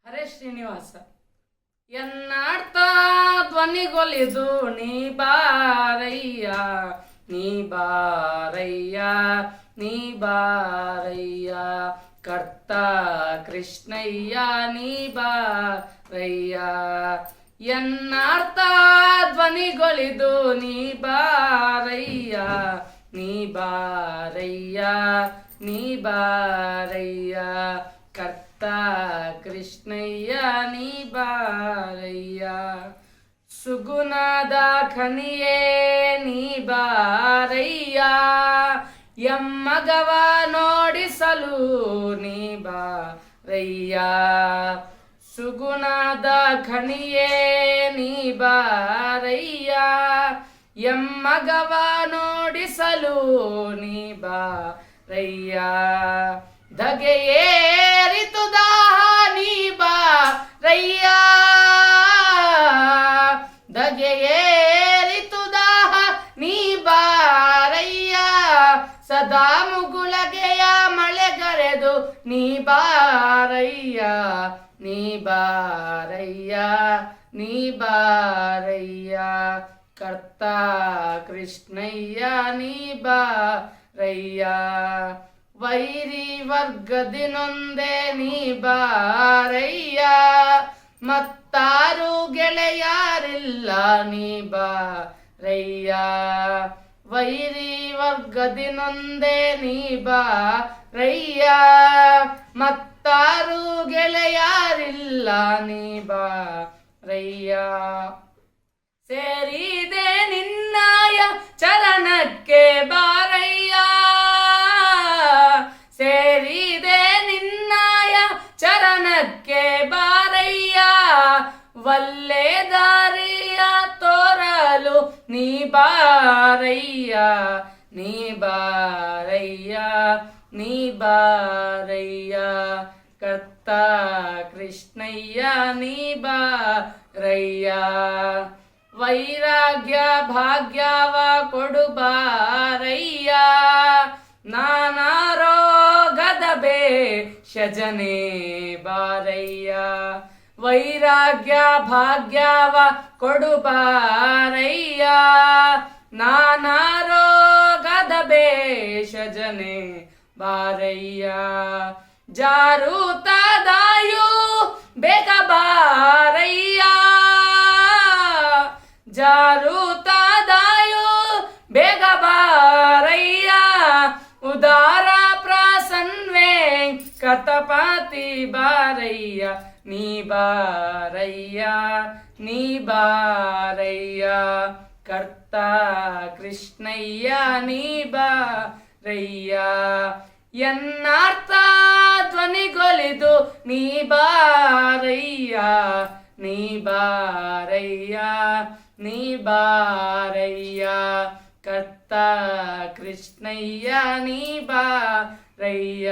ಹರೇ ಶ್ರೀನಿವಾಸ ಎನ್ನಾಡ್ತ ಧ್ವನಿಗೊಲಿದು ನೀ ಬಾರಯ್ಯ ನೀ ಬಾರಯ್ಯ ನೀ ಬಾರಯ್ಯ ಕರ್ತ ಕೃಷ್ಣಯ್ಯ ನೀ ಬಾರಯ್ಯ ಎನ್ನಾರ್ಥ ಧ್ವನಿಗೊಲಿದು ನೀ ಬಾರಯ್ಯ ನೀ ಬಾರಯ್ಯ ನೀ ಬಾರಯ್ಯ ಕರ್ತ ಕೃಷ್ಣಯ್ಯ ನೀ ಬಾರಯ್ಯ ಸುಗುಣದ ಖನಿಯೇ ನೀ ಬಾರಯ್ಯ ಎಮ್ಮಗವ ನೋಡಿಸಲು ನೀ ಬಾರಯ್ಯ ಸುಗುಣದ ಖನಿಯೇ ನೀ ಬಾರಯ್ಯ ಎಮ್ಮಗವ ನೋಡಿಸಲು ನೀ ಬಾರಯ್ಯ ಧಗೆಯೇರಿತು ದಾಹ ನೀ ಬಾರಯ್ಯ ಧಗೆಯೇರಿತು ದಾಹ ನೀ ಬಾರಯ್ಯ ಸದಾ ಮುಗುಳಗೆಯ ಮಳೆಗರೆದು ನೀ ಬಾರಯ್ಯ ನೀ ಬಾರಯ್ಯ ನೀ ಬಾರಯ್ಯ ಕರ್ತ ಕೃಷ್ಣಯ್ಯ ನೀ ಬಾರಯ್ಯ ವೈರಿ ವರ್ಗದಿನೊಂದೇ ನೀ ಬಾರಯ್ಯ ಮತ್ತಾರು ಗೆಳೆಯಾರಿಲ್ಲ ನೀ ಬಾರಯ್ಯ ವೈರಿ ವರ್ಗದಿನೊಂದೇ ನೀ ಬಾರಯ್ಯ ಮತ್ತಾರು ಗೆಳೆಯಾರಿಲ್ಲ ನೀ ಬಾರಯ್ಯ ಸೇರಿದೆ ನಿನ್ನಾಯ ಚರಣಕ್ಕೆ ಬಾರಯ್ಯ ಸೇರಿದೆ ನಿನ್ನಾಯ ಚರಣಕ್ಕೆ ಬಾರಯ್ಯ ವಲ್ಲೆ ದಾರಿಯ ತೋರಲು ನೀ ಬಾರಯ್ಯ ನೀ ಬಾರಯ್ಯ ನೀ ಬಾರಯ್ಯ ಕರ್ತ ಕೃಷ್ಣಯ್ಯ ನೀ ಬಾರಯ್ಯ ವೈರಾಗ್ಯ ಭಾಗ್ಯವ ಕೊಡು ಬಾರಯ್ಯ ನಾನಾ ರೋಗದ ಬೇಷಜನೆ ಬಾರಯ್ಯ ವೈರಾಗ್ಯ ಭಾಗ್ಯವ ಕೊಡು ಬಾರಯ್ಯ ನಾನಾ ರೋಗದ ಬೇಷಜನೆ ಬಾರಯ್ಯ ಜಾರುತದಾಯು ಬೇಗ ಬಾರಯ್ಯ ಜಾರುತದಾಯು ಬೇಗ ಬಾರಯ್ಯ ಉದಾರ ಪ್ರಸನ್ವೇ ಕತಪತಿ ಬಾರಯ್ಯ ನೀ ಬಾರಯ್ಯ ನೀ ಬಾರಯ್ಯ ಕರ್ತ ಕೃಷ್ಣಯ್ಯ ನೀ ಬಾರಯ್ಯ ಎನ್ನಾರ್ಥ ಧ್ವನಿಗೊಲಿದು ನೀ ಬಾರಯ್ಯ ನೀ ಬಾರಯ್ಯ ನೀ ಬಾರಯ್ಯ ಕರ್ತ ಕೃಷ್ಣಯ್ಯ ನೀ ಬಾರಯ್ಯ